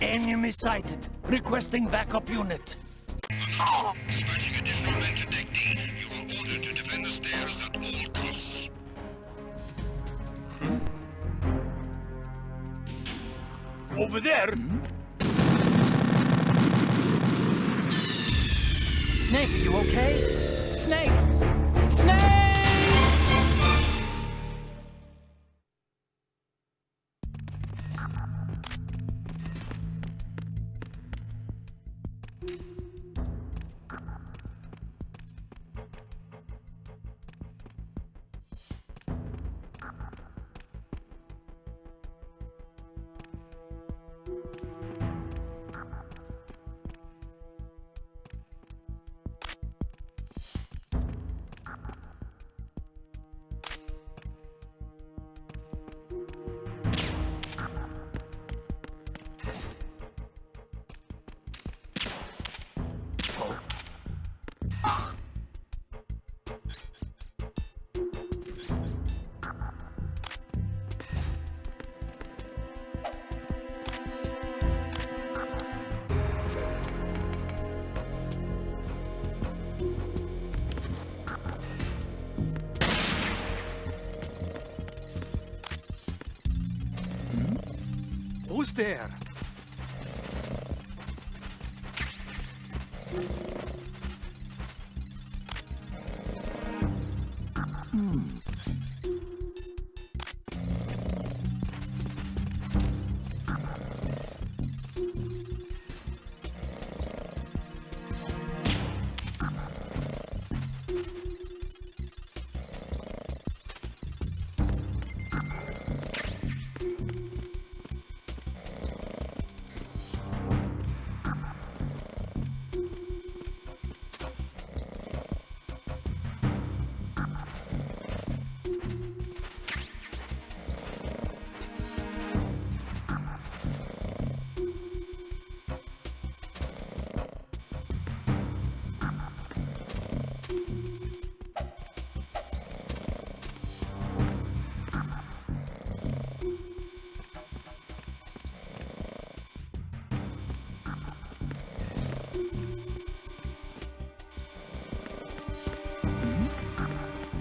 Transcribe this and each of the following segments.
Enemy sighted. Requesting backup unit. Dispatching additional men to Deck D. You are ordered to defend the stairs at all costs. Over there. Snake, you okay? Snake! Snake! Who's there?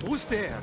Who's there?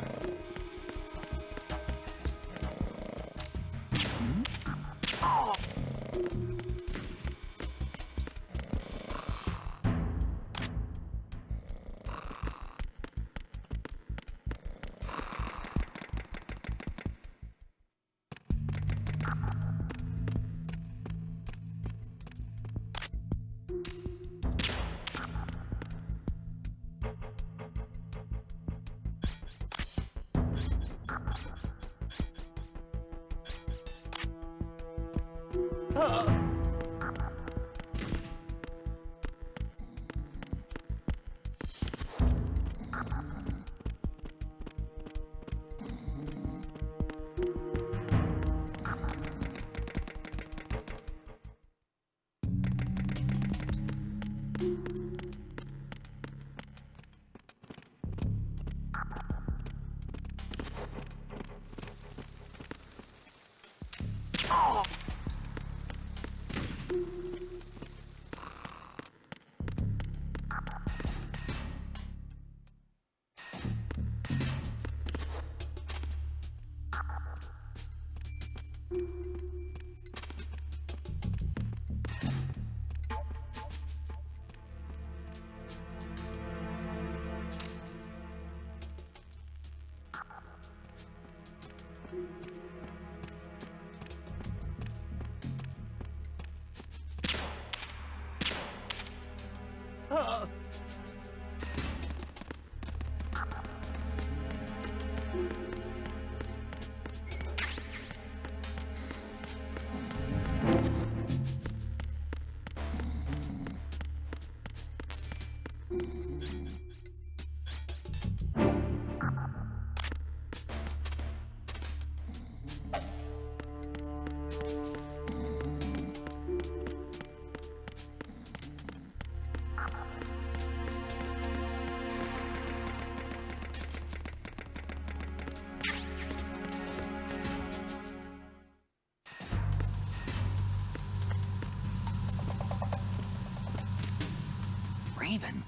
Raiden.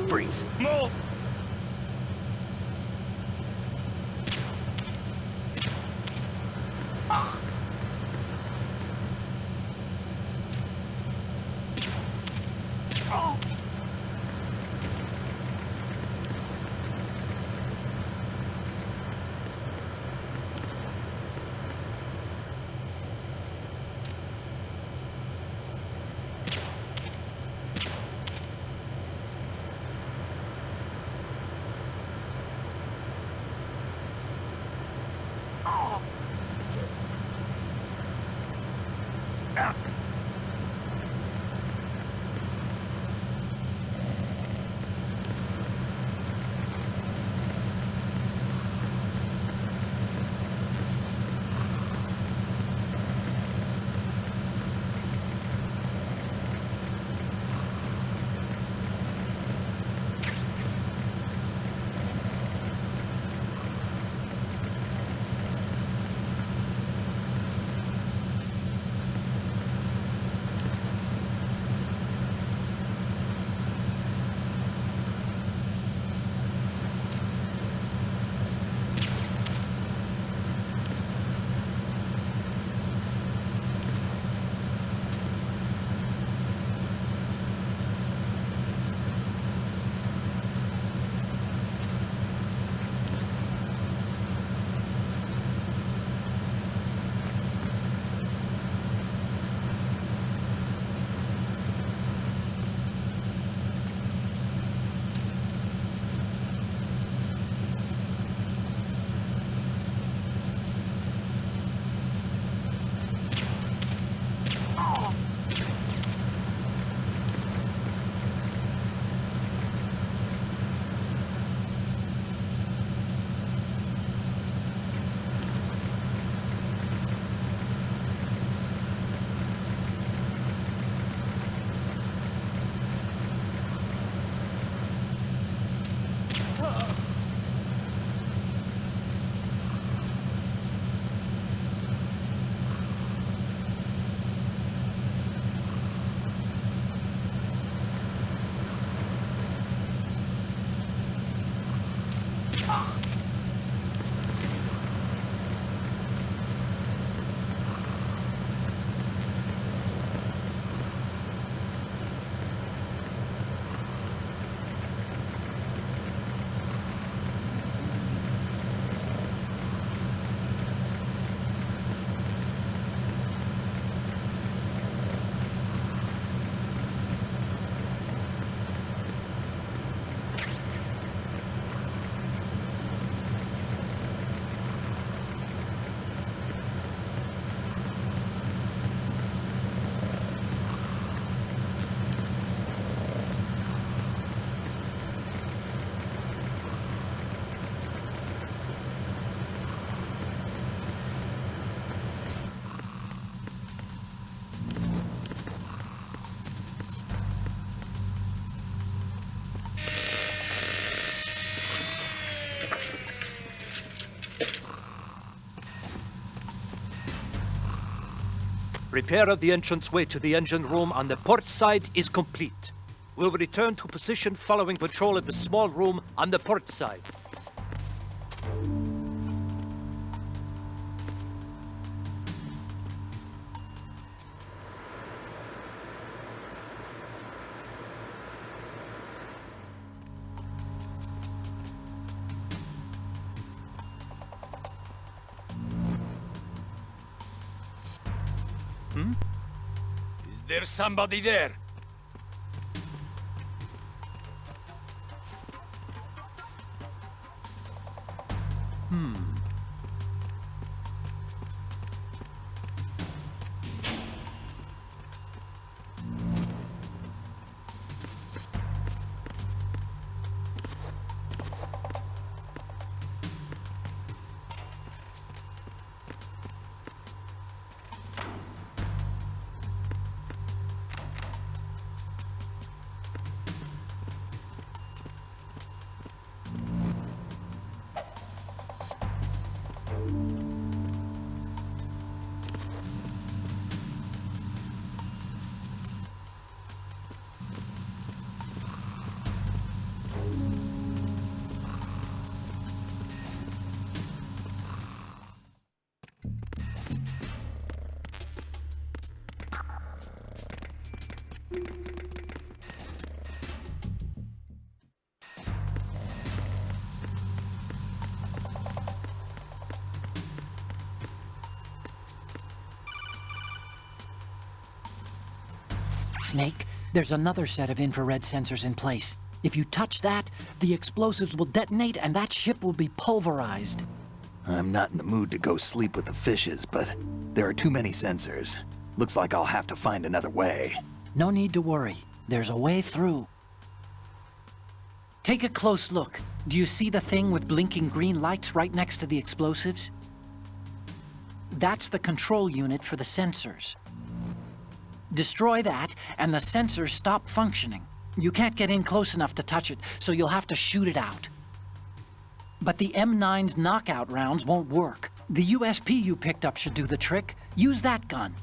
Freeze. Move! Repair of the entranceway to the engine room on the port side is complete. We'll return to position following patrol of the small room on the port side. Is there somebody there? Snake, there's another set of infrared sensors in place. If you touch that, the explosives will detonate and that ship will be pulverized. I'm not in the mood to go sleep with the fishes, but there are too many sensors. Looks like I'll have to find another way. No need to worry. There's a way through. Take a close look. Do you see the thing with blinking green lights right next to the explosives? That's the control unit for the sensors. Destroy that, and the sensors stop functioning. You can't get in close enough to touch it, so you'll have to shoot it out. But the M9's knockout rounds won't work. The USP you picked up should do the trick. Use that gun.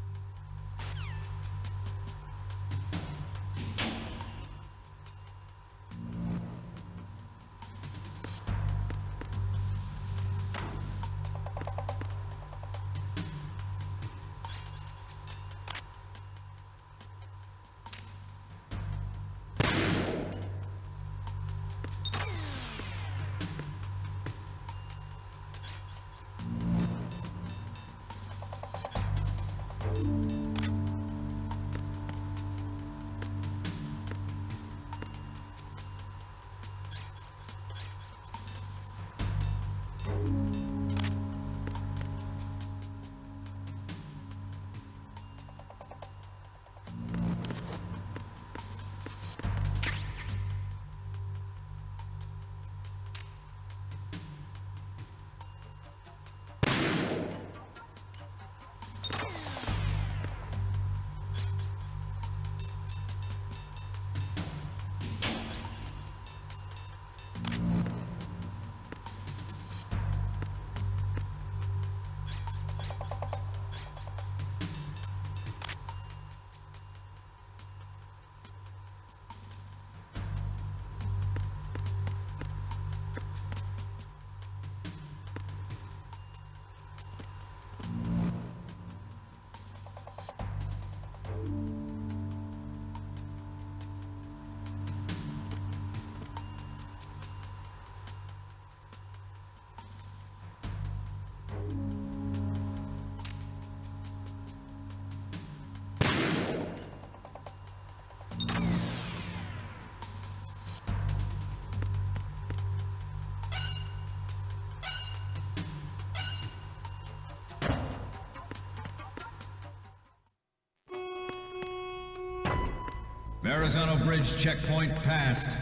Verrazano Bridge checkpoint passed.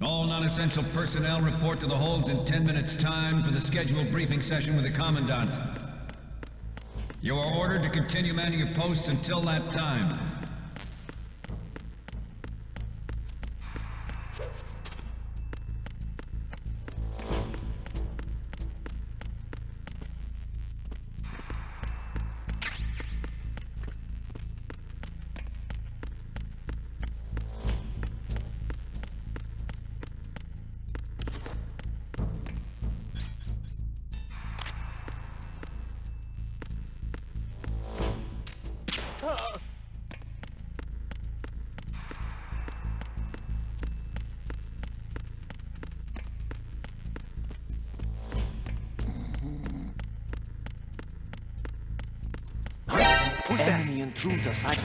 All non-essential personnel report to the holds in 10 minutes' time for the scheduled briefing session with the Commandant. You are ordered to continue manning your posts until that time. Enemy intruders. Understood.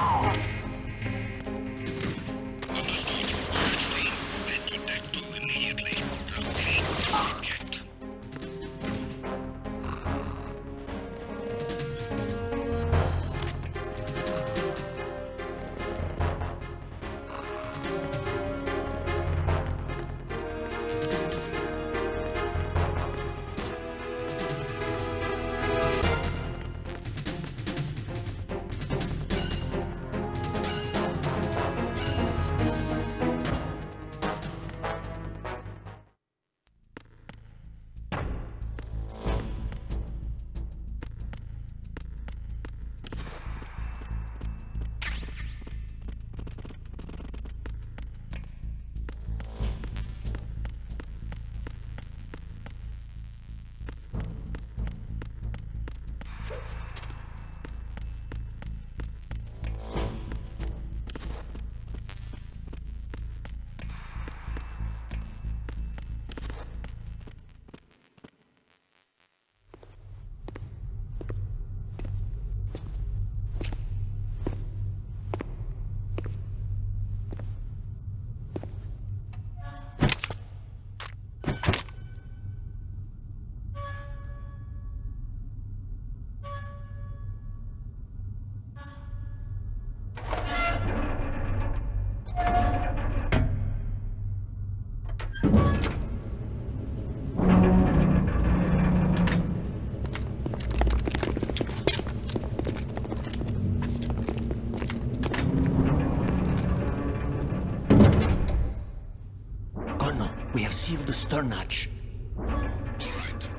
Search team, head to Deck 2 immediately. Locate the subject. We have sealed the stern hatch. All right.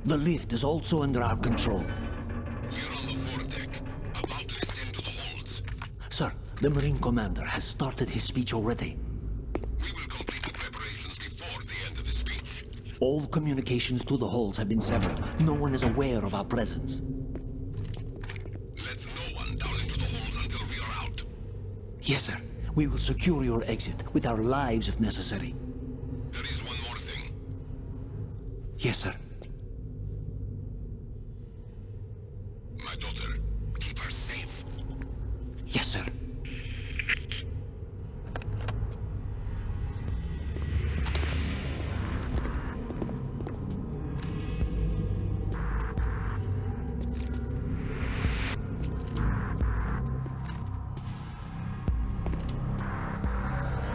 The lift is also under our control. We're on the foredeck, about to descend to the holds. Sir, the Marine Commander has started his speech already. We will complete the preparations before the end of the speech. All communications to the holds have been severed. No one is aware of our presence. Let no one down into the holds until we are out. Yes, sir. We will secure your exit with our lives if necessary. There is one more thing. Yes, sir. My daughter, keep her safe. Yes, sir.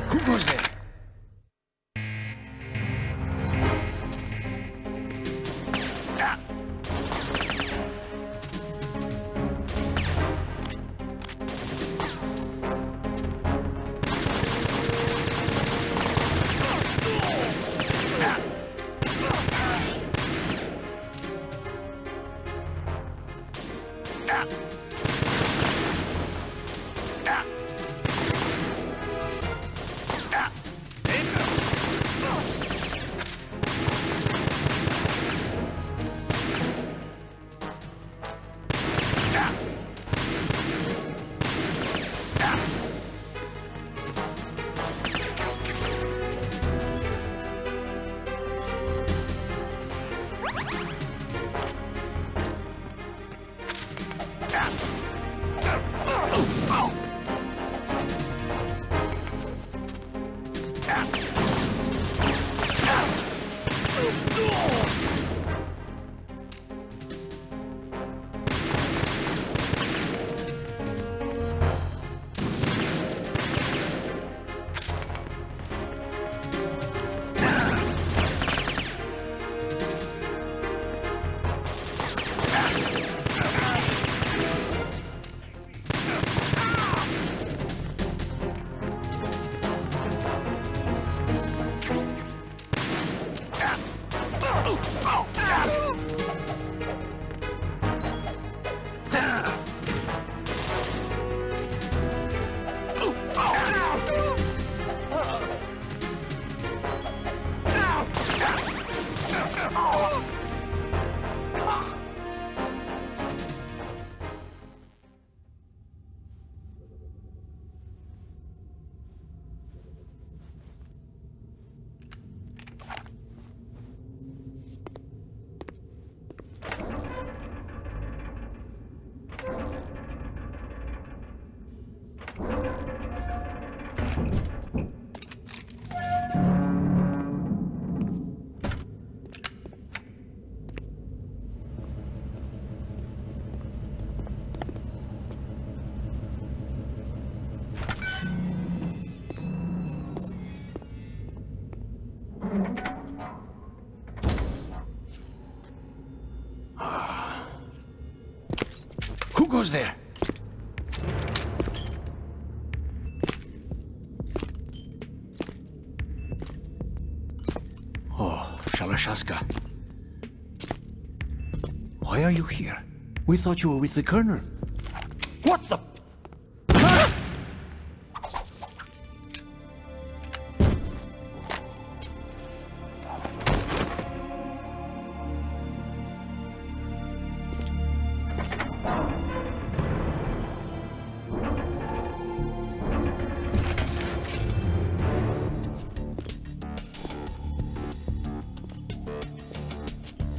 Who goes there? Who goes there? Oh, Shalashaska. Why are you here? We thought you were with the Colonel. What the?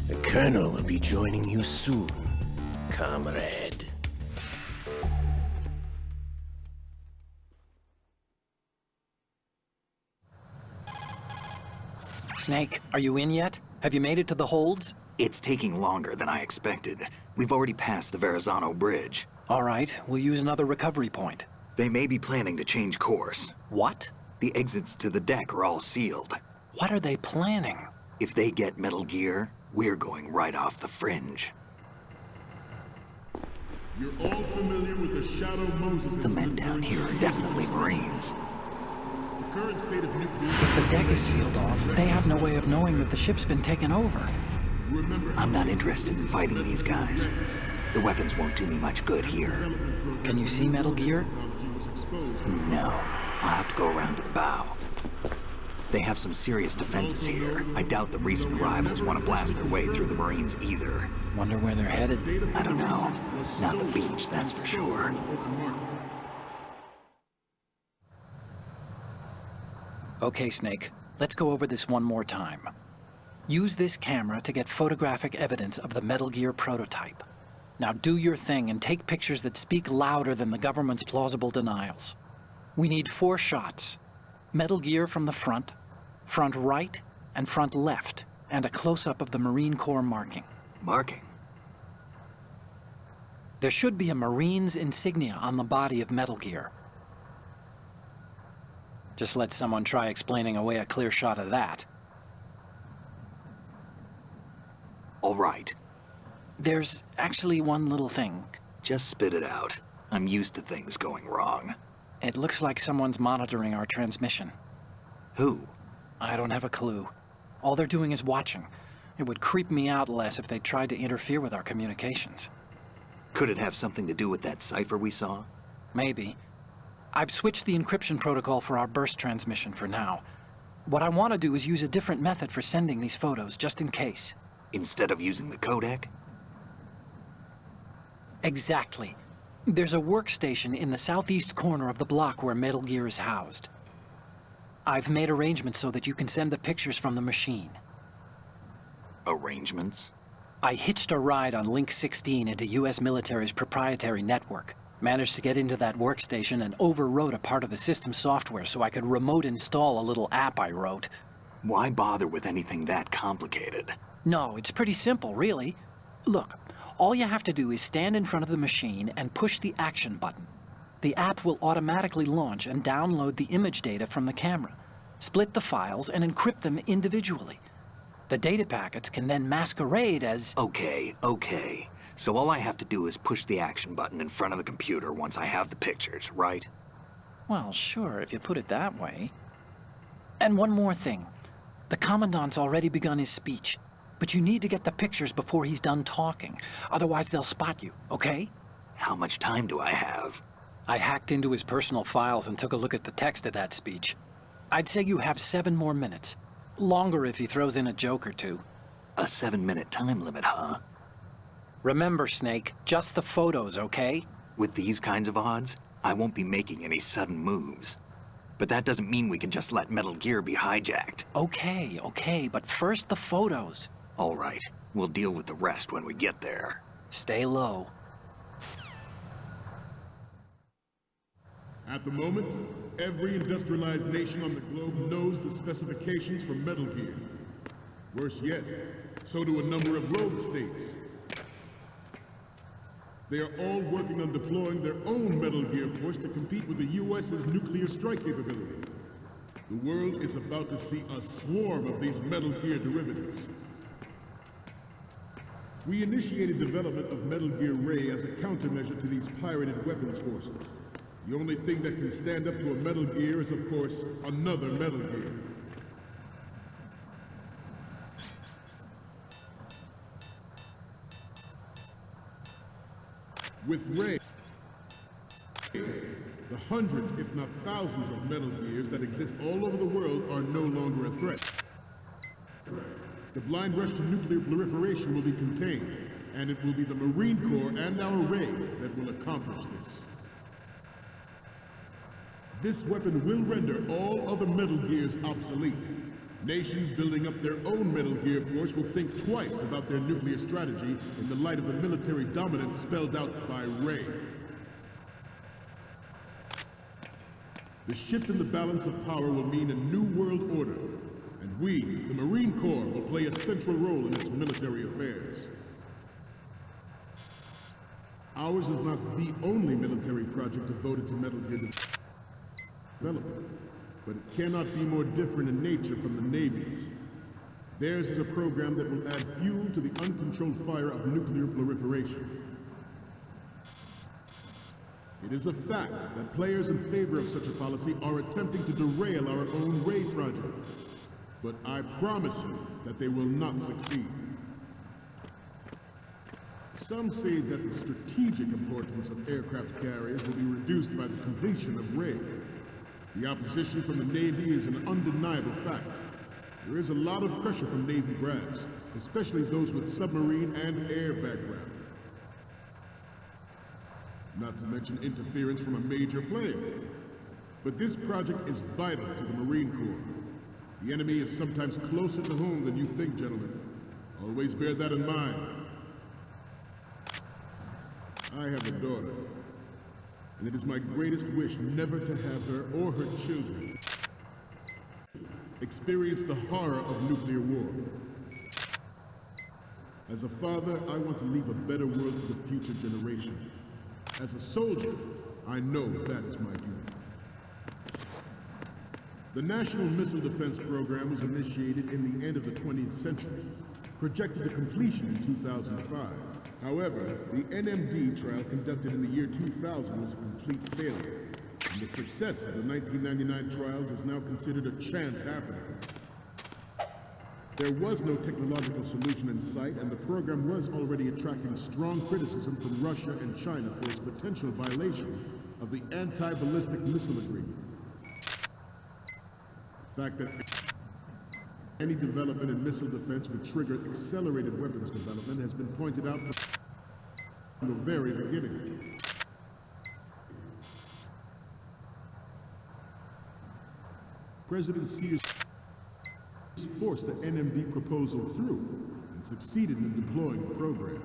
The Colonel will be joining you soon, comrade. Snake, are you in yet? Have you made it to the holds? It's taking longer than I expected. We've already passed the Verrazano Bridge. All right, we'll use another recovery point. They may be planning to change course. What? The exits to the deck are all sealed. What are they planning? If they get Metal Gear, we're going right off the fringe. You're all familiar with the Shadow Moses The men down here are definitely Marines. The current state of nuclear... If the deck is sealed off, they have no way of knowing that the ship's been taken over. I'm not interested in fighting these guys. The weapons won't do me much good here. Can you see Metal Gear? No. I'll have to go around to the bow. They have some serious defenses here. I doubt the recent arrivals want to blast their way through the Marines either. Wonder where they're headed. I don't know. Not the beach, that's for sure. Okay, Snake. Let's go over this one more time. Use this camera to get photographic evidence of the Metal Gear prototype. Now do your thing and take pictures that speak louder than the government's plausible denials. We need 4 shots. Metal Gear from the front right, and front left, and a close-up of the Marine Corps marking. Marking? There should be a Marine's insignia on the body of Metal Gear. Just let someone try explaining away a clear shot of that. All right. There's actually one little thing. Just spit it out. I'm used to things going wrong. It looks like someone's monitoring our transmission. Who? I don't have a clue. All they're doing is watching. It would creep me out less if they tried to interfere with our communications. Could it have something to do with that cipher we saw? Maybe. I've switched the encryption protocol for our burst transmission for now. What I want to do is use a different method for sending these photos, just in case. Instead of using the codec? Exactly. There's a workstation in the southeast corner of the block where Metal Gear is housed. I've made arrangements so that you can send the pictures from the machine. Arrangements? I hitched a ride on Link 16 into US military's proprietary network. Managed to get into that workstation and overwrote a part of the system software so I could remote install a little app I wrote. Why bother with anything that complicated? No, it's pretty simple, really. Look, all you have to do is stand in front of the machine and push the action button. The app will automatically launch and download the image data from the camera, split the files, and encrypt them individually. The data packets can then masquerade as... Okay. So all I have to do is push the action button in front of the computer once I have the pictures, right? Well, sure, if you put it that way. And one more thing. The Commandant's already begun his speech, but you need to get the pictures before he's done talking. Otherwise, they'll spot you, okay? How much time do I have? I hacked into his personal files and took a look at the text of that speech. I'd say you have 7 more minutes. Longer if he throws in a joke or two. A 7-minute time limit, huh? Remember, Snake, just the photos, okay? With these kinds of odds, I won't be making any sudden moves. But that doesn't mean we can just let Metal Gear be hijacked. Okay, but first the photos. All right, we'll deal with the rest when we get there. Stay low. At the moment, every industrialized nation on the globe knows the specifications for Metal Gear. Worse yet, so do a number of rogue states. They are all working on deploying their own Metal Gear force to compete with the US's nuclear strike capability. The world is about to see a swarm of these Metal Gear derivatives. We initiated development of Metal Gear Ray as a countermeasure to these pirated weapons forces. The only thing that can stand up to a Metal Gear is, of course, another Metal Gear. With Ray, the hundreds, if not thousands of Metal Gears that exist all over the world are no longer a threat. The blind rush to nuclear proliferation will be contained, and it will be the Marine Corps and our Ray that will accomplish this. This weapon will render all other Metal Gears obsolete. Nations building up their own Metal Gear force will think twice about their nuclear strategy in the light of the military dominance spelled out by Ray. The shift in the balance of power will mean a new world order, and we, the Marine Corps, will play a central role in its military affairs. Ours is not the only military project devoted to Metal Gear development. but it cannot be more different in nature from the Navy's. Theirs is a program that will add fuel to the uncontrolled fire of nuclear proliferation. It is a fact that players in favor of such a policy are attempting to derail our own raid project. But I promise you that they will not succeed. Some say that the strategic importance of aircraft carriers will be reduced by the completion of raid. The opposition from the Navy is an undeniable fact. There is a lot of pressure from Navy brass, especially those with submarine and air background. Not to mention interference from a major player. But this project is vital to the Marine Corps. The enemy is sometimes closer to home than you think, gentlemen. Always bear that in mind. I have a daughter, and it is my greatest wish never to have her or her children experience the horror of nuclear war. As a father, I want to leave a better world for the future generation. As a soldier, I know that is my duty. The National Missile Defense Program was initiated in the end of the 20th century, projected to completion in 2005. However, the NMD trial conducted in the year 2000 was a complete failure, and the success of the 1999 trials is now considered a chance happening. There was no technological solution in sight, and the program was already attracting strong criticism from Russia and China for its potential violation of the Anti-Ballistic Missile Agreement. The fact that any development in missile defense would trigger accelerated weapons development has been pointed out from the very beginning. President Sears forced the NMD proposal through and succeeded in deploying the program.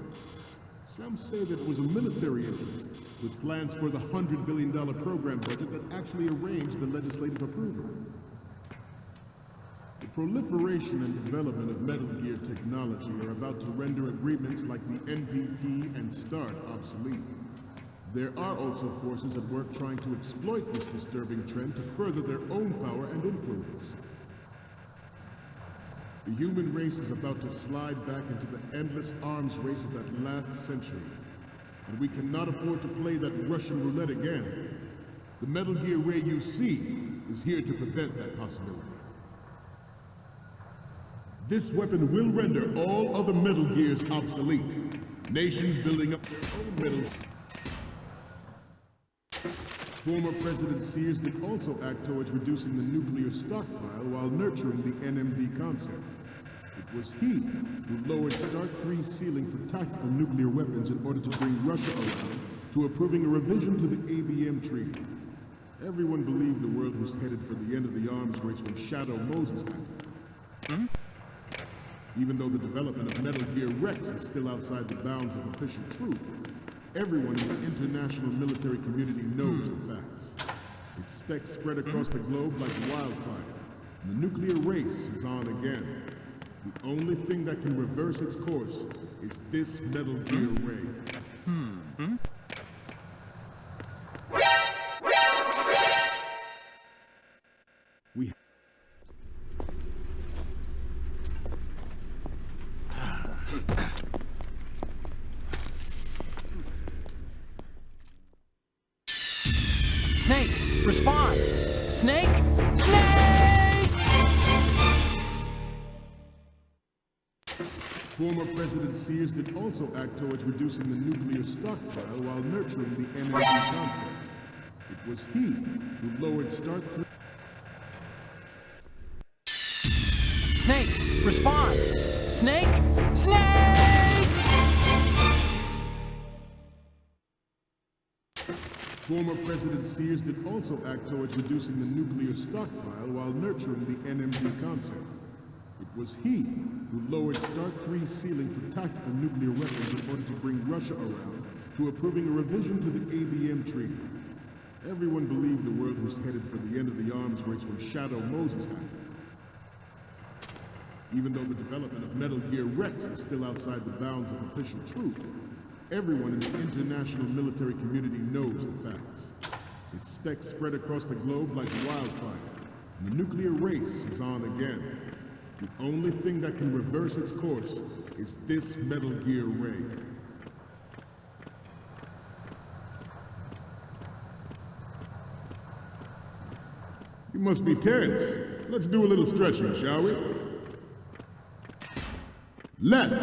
Some say that it was a military interest with plans for the $100 billion program budget that actually arranged the legislative approval. The proliferation and development of Metal Gear technology are about to render agreements like the NPT and START obsolete. There are also forces at work trying to exploit this disturbing trend to further their own power and influence. The human race is about to slide back into the endless arms race of that last century, and we cannot afford to play that Russian roulette again. The Metal Gear Ray you see is here to prevent that possibility. This weapon will render all other Metal Gears obsolete. Nations building up their own Metal. Former President Sears did also act towards reducing the nuclear stockpile while nurturing the NMD concept. It was he who lowered START 3's ceiling for tactical nuclear weapons in order to bring Russia around to approving a revision to the ABM Treaty. Everyone believed the world was headed for the end of the arms race when Shadow Moses happened. Even though the development of Metal Gear Rex is still outside the bounds of official truth, everyone in the international military community knows the facts. Its specs spread across the globe like wildfire, and the nuclear race is on again. The only thing that can reverse its course is this Metal Gear Ray. We Snake, respond! Snake? Snake! Former President Sears did also act towards reducing the nuclear stockpile while nurturing the NMD concept. It was he who lowered START 3. Snake, respond! Snake? Snake! Former President Sears did also act towards reducing the nuclear stockpile while nurturing the NMD concept. It was he who lowered START 3's ceiling for tactical nuclear weapons in order to bring Russia around to approving a revision to the ABM Treaty. Everyone believed the world was headed for the end of the arms race when Shadow Moses happened. Even though the development of Metal Gear Rex is still outside the bounds of official truth, everyone in the international military community knows the facts. Its specs spread across the globe like wildfire, The nuclear race is on again. The only thing that can reverse its course is this Metal Gear ray. You must be tense. Let's do a little stretching, shall we? Left.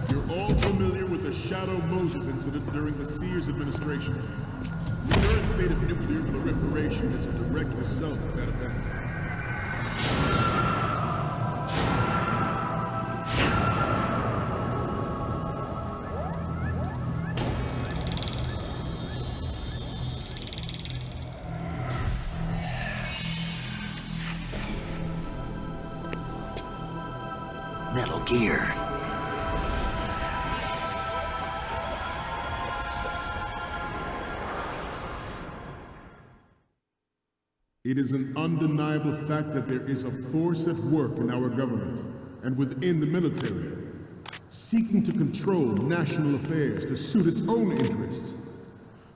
You're all familiar with the Shadow Moses incident during the Sears administration. The current state of nuclear proliferation is a direct result of that event. Metal Gear. It is an undeniable fact that there is a force at work in our government and within the military, seeking to control national affairs to suit its own interests.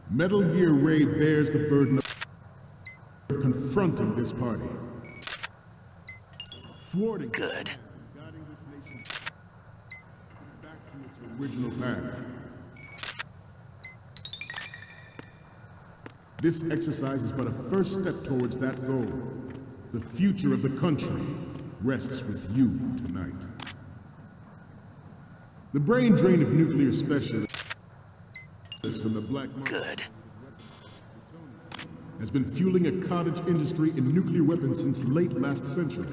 Metal Gear Ray bears the burden of confronting this party. Thwarting Good. guiding this nation back to its original path. This exercise is but a first step towards that goal. The future of the country rests with you tonight. The brain drain of nuclear specialists and the black market Good. has been fueling a cottage industry in nuclear weapons since late last century.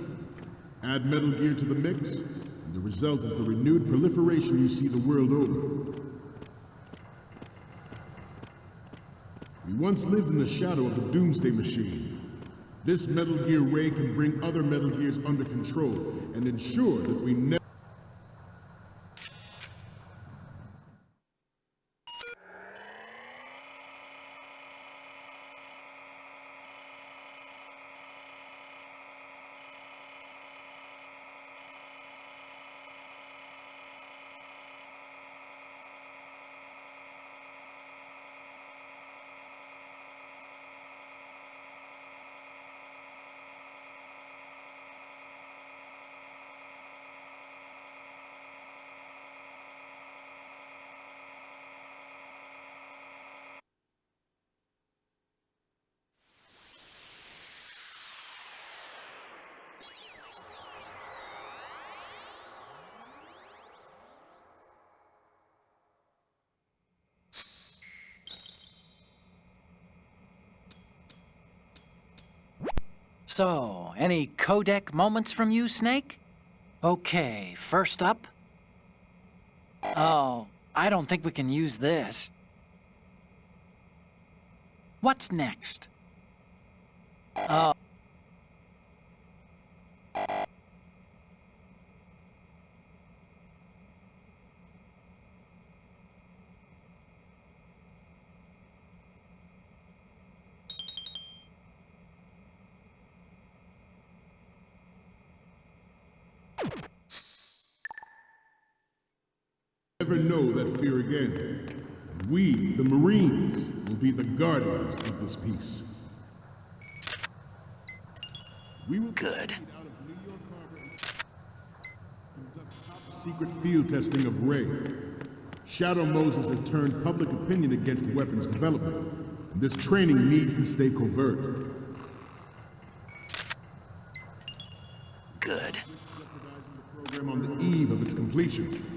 Add Metal Gear to the mix, and the result is the renewed proliferation you see the world over. We once lived in the shadow of the Doomsday Machine. This Metal Gear Ray can bring other Metal Gears under control and ensure that we never... So, any codec moments from you, Snake? Okay, first up. Oh, I don't think we can use this. What's next? Oh. never know that fear again. We, the Marines, will be the guardians of this peace. We will Good. out of New York Harbor and conduct top secret field testing of Ray. Shadow Moses has turned public opinion against weapons development. This training needs to stay covert. Good. Jeopardizing the program on the eve of its completion.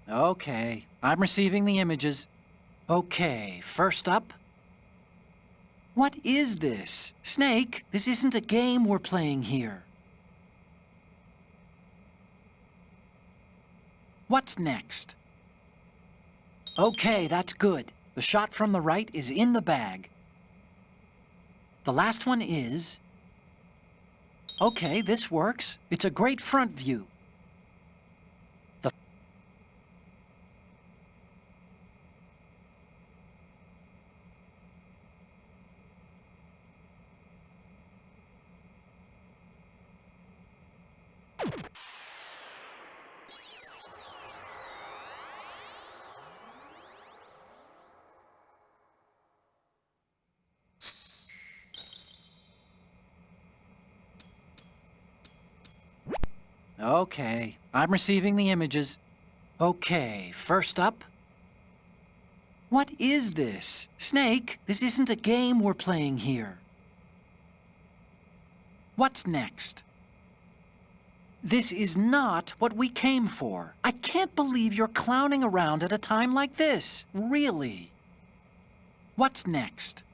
Okay, I'm receiving the images. Okay, first up. What is this? Snake, this isn't a game we're playing here. What's next? Okay, that's good. The shot from the right is in the bag. The last one is... Okay, this works. It's a great front view. Okay, I'm receiving the images. Okay, first up. What is this? Snake, this isn't a game we're playing here. What's next? This is not what we came for. I can't believe you're clowning around at a time like this. Really. What's next?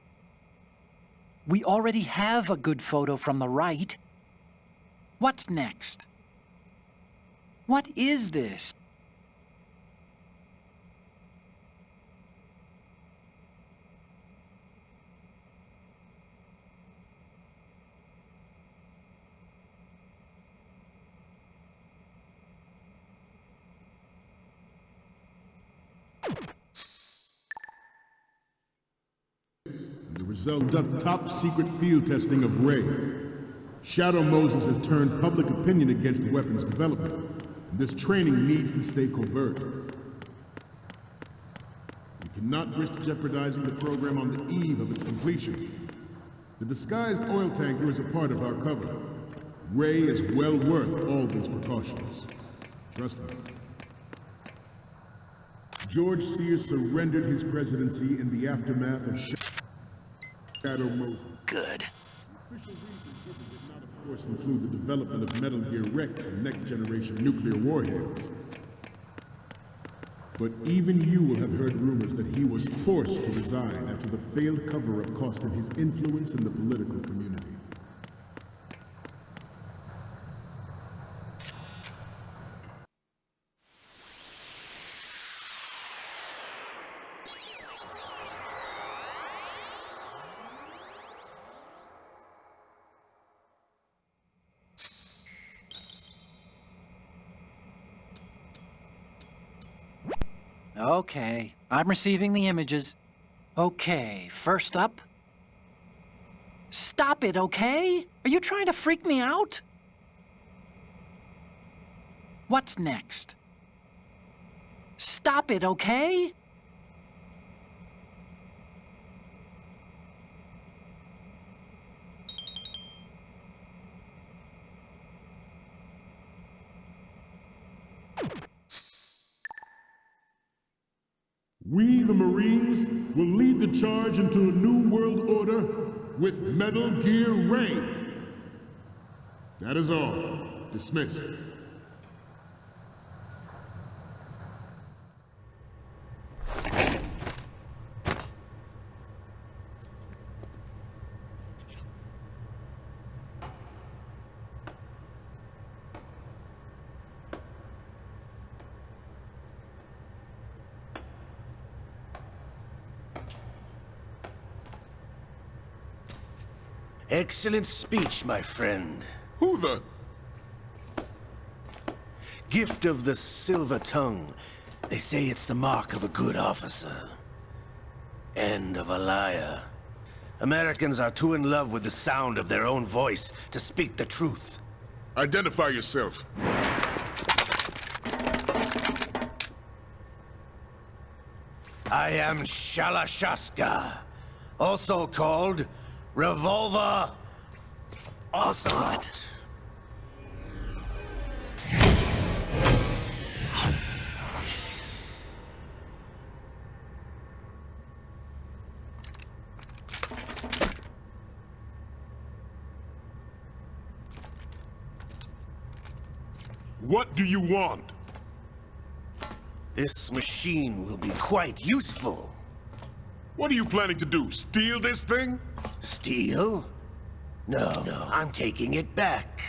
We already have a good photo from the right. What's next? What is this? The result of top secret field testing of Ray. Shadow Moses has turned public opinion against weapons development. This training needs to stay covert. We cannot risk jeopardizing the program on the eve of its completion. The disguised oil tanker is a part of our cover. Ray is well worth all these precautions. Trust me. George Sears surrendered his presidency in the aftermath of Shadow Moses. Good. Official reasons given did not, of course, include the development of Metal Gear Rex and next-generation nuclear warheads. But even you will have heard rumors that he was forced to resign after the failed cover-up cost him his influence in the political community. Okay, I'm receiving the images. Okay, first up. Stop it, okay? Are you trying to freak me out? What's next? Stop it, okay? We, the Marines, will lead the charge into a new world order with Metal Gear Ray. That is all. Dismissed. Excellent speech, my friend. Who the? Gift of the silver tongue. They say it's the mark of a good officer. End of a liar. Americans are too in love with the sound of their own voice to speak the truth. Identify yourself. I am Shalashaska, also called Revolver Ocelot. What do you want? This machine will be quite useful. What are you planning to do? Steal this thing? Steal? No, I'm taking it back.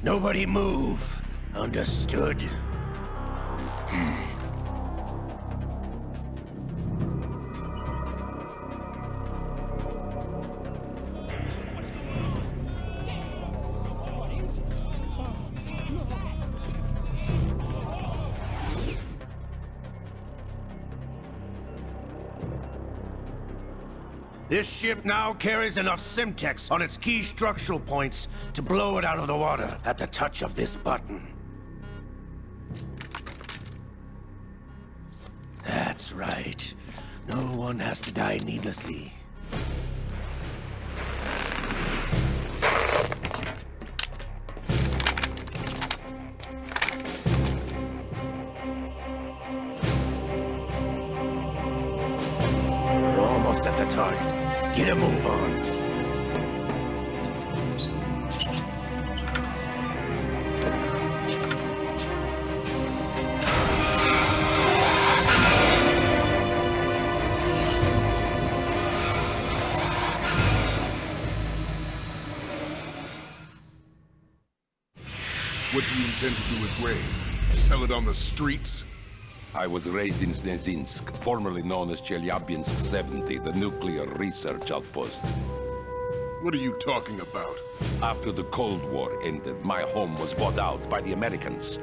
Nobody move. Understood? This ship now carries enough Simtex on its key structural points to blow it out of the water at the touch of this button. That's right. No one has to die needlessly. We're almost at the target. Get a move on. What do you intend to do with Ray? Sell it on the streets? I was raised in Snezinsk, formerly known as Chelyabinsk 70, the nuclear research outpost. What are you talking about? After the Cold War ended, my home was bought out by the Americans.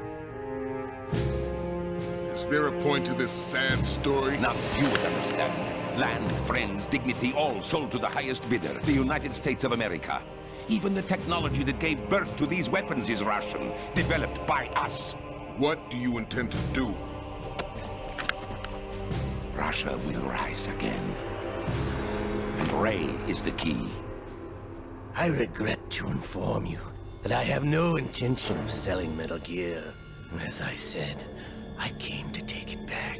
Is there a point to this sad story? Now you would understand. Land, friends, dignity, all sold to the highest bidder, the United States of America. Even the technology that gave birth to these weapons is Russian, developed by us. What do you intend to do? Russia will rise again. And Ray is the key. I regret to inform you that I have no intention of selling Metal Gear. As I said, I came to take it back.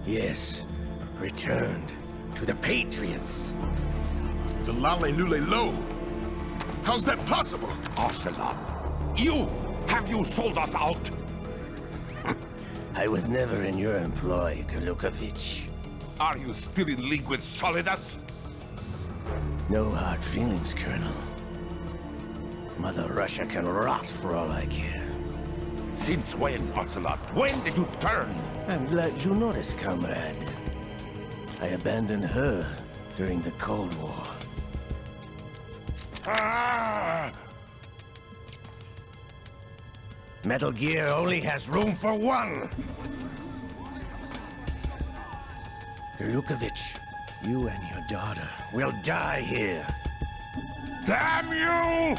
Yes, returned to the Patriots. The Lale Lule Lo? How's that possible? Ocelot, have you sold us out? I was never in your employ, Golukovich. Are you still in league with Solidus? No hard feelings, Colonel. Mother Russia can rot for all I care. Since when, Ocelot? When did you turn? I'm glad you noticed, comrade. I abandoned her during the Cold War. Ah! Metal Gear only has room for one! Golukovich, you and your daughter will die here. Damn you!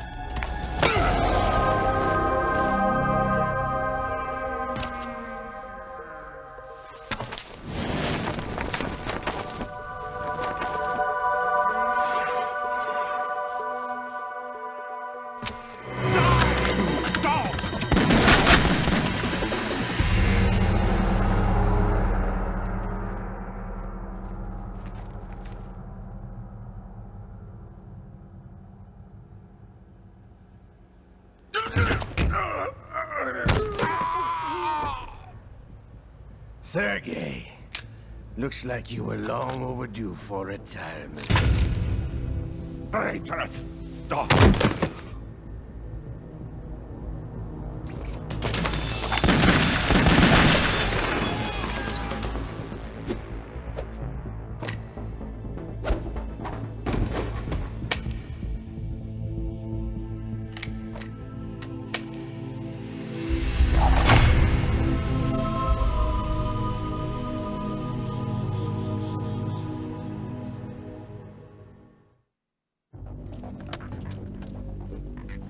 Sergei, looks like you were long overdue for retirement. Traitorous dog!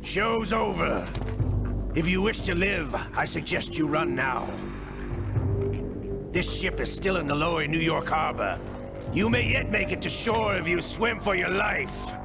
Show's over. If you wish to live, I suggest you run now. This ship is still in the lower New York harbor. You may yet make it to shore if you swim for your life.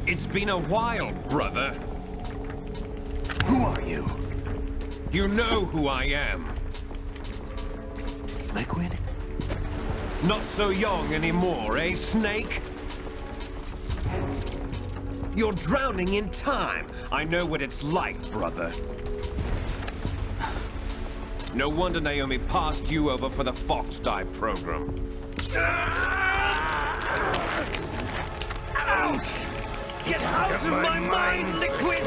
It's been a while, brother. Who are you? You know who I am. Liquid? Not so young anymore, eh, Snake? You're drowning in time. I know what it's like, brother. No wonder Naomi passed you over for the Fox Die program. Ouch! Get out of my mind, Liquid!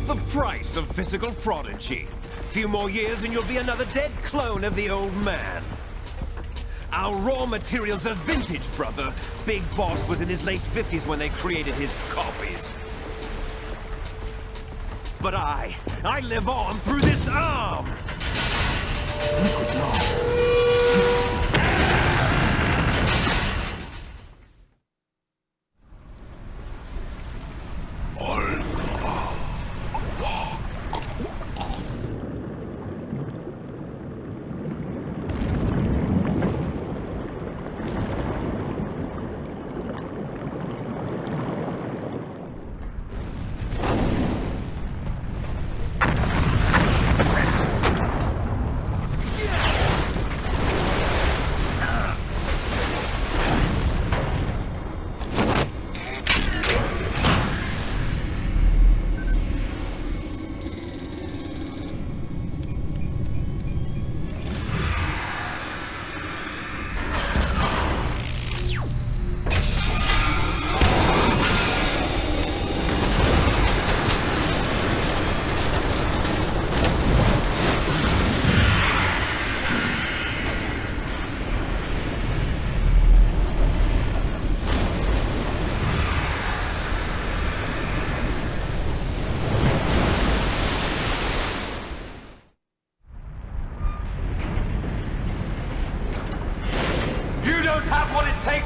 The price of physical prodigy. Few more years and you'll be another dead clone of the old man. Our raw materials are vintage, brother. Big Boss was in his late 50s when they created his copies. But I live on through this arm! Liquid, no.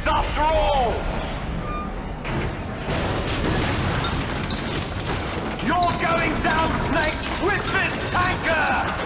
After all! You're going down, Snake, with this tanker!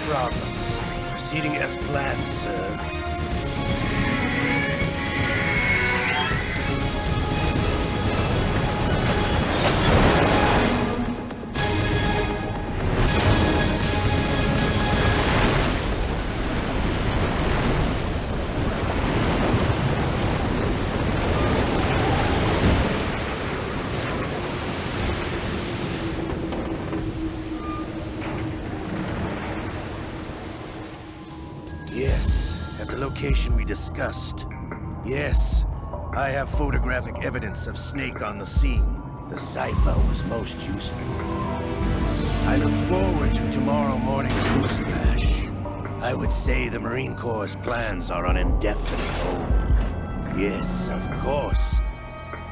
problems. Proceeding as planned, sir. Yes, at the location we discussed. Yes, I have photographic evidence of Snake on the scene. The cipher was most useful. I look forward to tomorrow morning's news flash. I would say the Marine Corps' plans are on indefinite hold. Yes, of course,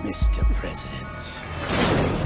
Mr. President.